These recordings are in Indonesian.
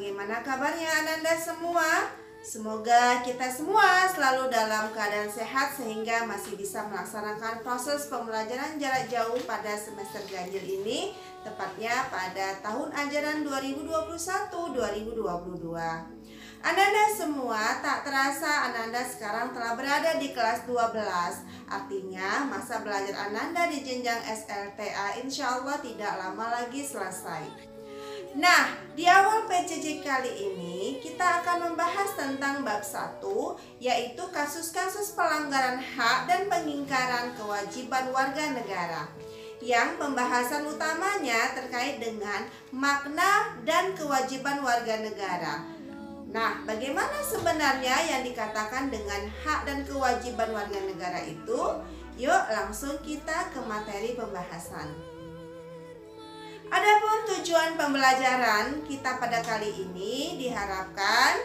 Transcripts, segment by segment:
Bagaimana kabarnya Ananda semua? Semoga kita semua selalu dalam keadaan sehat sehingga masih bisa melaksanakan proses pembelajaran jarak jauh pada semester ganjil ini, tepatnya pada tahun ajaran 2021-2022. Ananda semua, tak terasa Ananda sekarang telah berada di kelas 12. Artinya masa belajar Ananda di jenjang SLTA insya Allah tidak lama lagi selesai. Nah, di awal PJJ kali ini kita akan membahas tentang bab 1, yaitu kasus-kasus pelanggaran hak dan pengingkaran kewajiban warga negara. Yang pembahasan utamanya terkait dengan makna dan kewajiban warga negara. Nah, bagaimana sebenarnya yang dikatakan dengan hak dan kewajiban warga negara itu? Yuk langsung kita ke materi pembahasan. Adapun tujuan pembelajaran kita pada kali ini diharapkan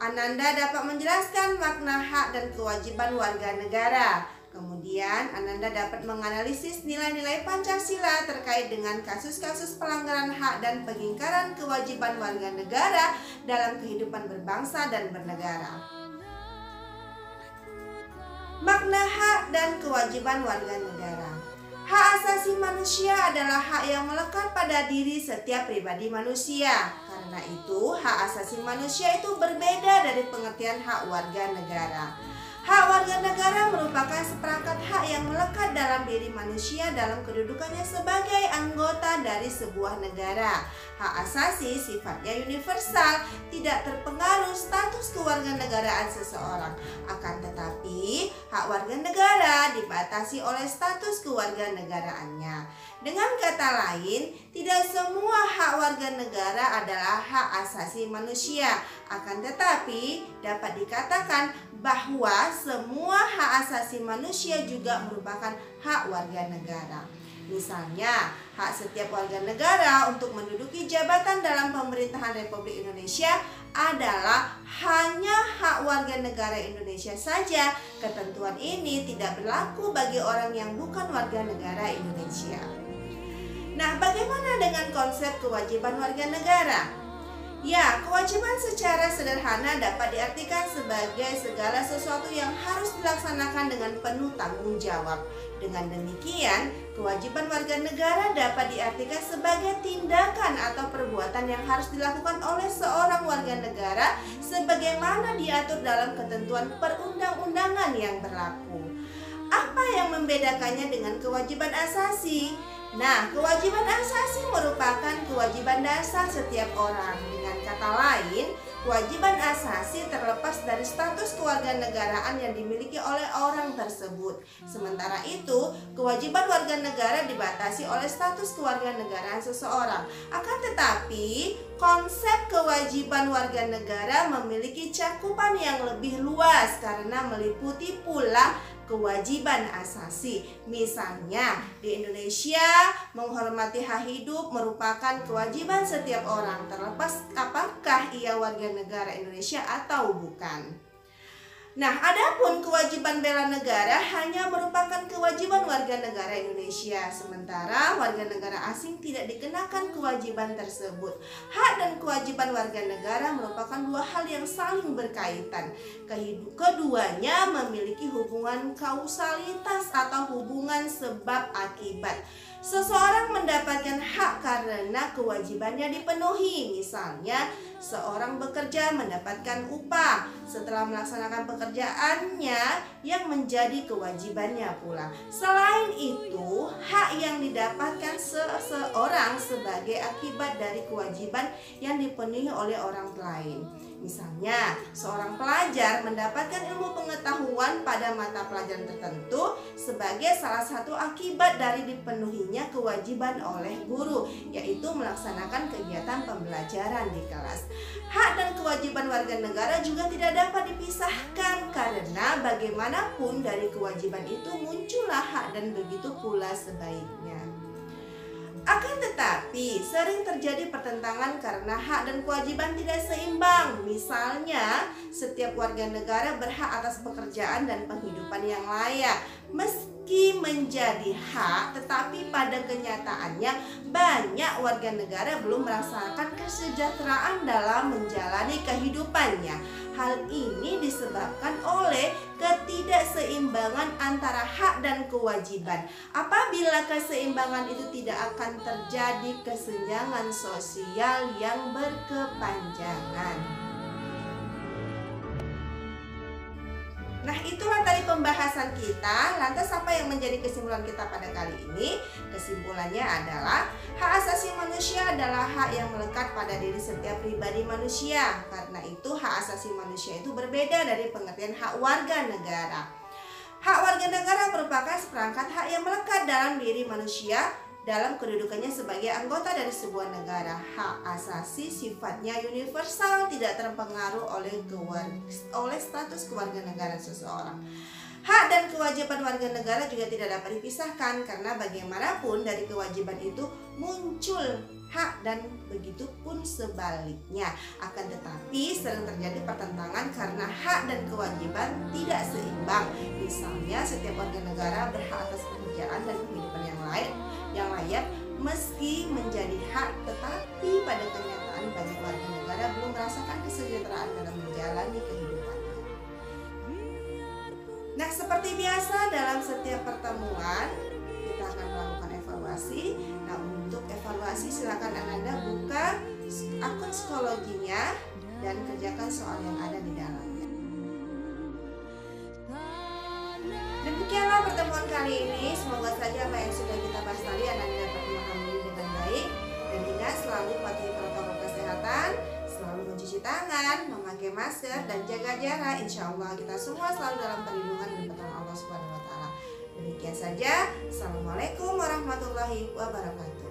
Ananda dapat menjelaskan makna hak dan kewajiban warga negara. Kemudian Ananda dapat menganalisis nilai-nilai Pancasila terkait dengan kasus-kasus pelanggaran hak dan pengingkaran kewajiban warga negara dalam kehidupan berbangsa dan bernegara. Makna hak dan kewajiban warga negara. Hak asasi manusia adalah hak yang melekat pada diri setiap pribadi manusia. Karena itu, hak asasi manusia itu berbeda dari pengertian hak warga negara. Hak warga negara merupakan seperangkat hak yang melekat dalam diri manusia dalam kedudukannya sebagai anggota dari sebuah negara. Hak asasi sifatnya universal, tidak terpengaruh status kewarganegaraan seseorang. Akan tetapi, hak warga negara dibatasi oleh status kewarganegaraannya. Dengan kata lain, tidak semua hak warga negara adalah hak asasi manusia. Akan tetapi, dapat dikatakan bahwa semua hak asasi manusia juga merupakan hak warga negara. Misalnya, hak setiap warga negara untuk menduduki jabatan dalam pemerintahan Republik Indonesia adalah hanya hak warga negara Indonesia saja. Ketentuan ini tidak berlaku bagi orang yang bukan warga negara Indonesia. Nah, bagaimana dengan konsep kewajiban warga negara? Ya, kewajiban secara sederhana dapat diartikan sebagai segala sesuatu yang harus dilaksanakan dengan penuh tanggung jawab. Dengan demikian, kewajiban warga negara dapat diartikan sebagai tindakan atau perbuatan yang harus dilakukan oleh seorang warga negara sebagaimana diatur dalam ketentuan perundang-undangan yang berlaku. Apa yang membedakannya dengan kewajiban asasi? Nah, kewajiban asasi merupakan kewajiban dasar setiap orang. Dengan kata lain, kewajiban asasi terlepas dari status kewarganegaraan yang dimiliki oleh orang tersebut. Sementara itu, kewajiban warga negara dibatasi oleh status kewarganegaraan seseorang. Akan tetapi, konsep kewajiban warga negara memiliki cakupan yang lebih luas karena meliputi pula kewajiban asasi. Misalnya, di Indonesia, menghormati hak hidup merupakan kewajiban setiap orang, terlepas apakah ia warga negara Indonesia atau bukan. Nah, adapun kewajiban bela negara hanya merupakan kewajiban warga negara Indonesia, sementara warga negara asing tidak dikenakan kewajiban tersebut. Hak dan kewajiban warga negara merupakan dua hal yang saling berkaitan. Keduanya memiliki hubungan kausalitas atau hubungan sebab akibat. Seseorang mendapatkan hak karena kewajibannya dipenuhi. Misalnya, seorang bekerja mendapatkan upah setelah melaksanakan pekerjaannya yang menjadi kewajibannya pula. Selain itu, hak yang didapatkan seseorang sebagai akibat dari kewajiban yang dipenuhi oleh orang lain. Misalnya, seorang pelajar mendapatkan ilmu pengetahuan pada mata pelajaran tertentu sebagai salah satu akibat dari dipenuhinya kewajiban oleh guru, yaitu melaksanakan kegiatan pembelajaran di kelas. Hak dan kewajiban warga negara juga tidak dapat dipisahkan karena bagaimanapun dari kewajiban itu muncullah hak dan begitu pula sebaiknya. Akan tetapi, sering terjadi pertentangan karena hak dan kewajiban tidak seimbang. Misalnya, setiap warga negara berhak atas pekerjaan dan penghidupan yang layak. Meski menjadi hak, tetapi pada kenyataannya banyak warga negara belum merasakan kesejahteraan dalam menjalani kehidupannya. Hal ini disebabkan oleh ketidakseimbangan antara hak dan kewajiban. Apabila keseimbangan itu tidak akan terjadi kesenjangan sosial yang berkepanjangan. Nah, itulah tadi pembahasan kita. Lantas apa yang menjadi kesimpulan kita pada kali ini? Kesimpulannya adalah hak asasi manusia adalah hak yang melekat pada diri setiap pribadi manusia. Karena itu hak asasi manusia itu berbeda dari pengertian hak warga negara. Hak warga negara merupakan seperangkat hak yang melekat dalam diri manusia dalam kedudukannya sebagai anggota dari sebuah negara. Hak asasi sifatnya universal, tidak terpengaruh oleh status kewarganegaraan seseorang. Hak dan kewajiban warga negara juga tidak dapat dipisahkan, karena bagaimanapun dari kewajiban itu muncul hak dan begitu pun sebaliknya. Akan tetapi sering terjadi pertentangan karena hak dan kewajiban tidak seimbang. Misalnya, setiap warga negara berhak atas pekerjaan dan kehidupan yang layak meski menjadi hak, tetapi pada kenyataan banyak warga negara belum merasakan kesejahteraan dalam menjalani kehidupannya. Nah, seperti biasa dalam setiap pertemuan kita akan melakukan evaluasi. Nah, untuk evaluasi silakan Ananda buka akun psikologinya dan kerjakan soal yang ada di dalamnya. Demikianlah pertemuan kali ini. Semoga saja apa yang sudah kita bahas tadi Ananda dapat memahami dengan baik. Dan ingat, selalu patuhi protokol kesehatan, selalu mencuci tangan, memakai masker, dan jaga jarak. Insya Allah kita semua selalu dalam perlindungan dan pertolongan Allah Subhanahu wa Ta'ala. Demikian saja. Assalamualaikum warahmatullahi wabarakatuh.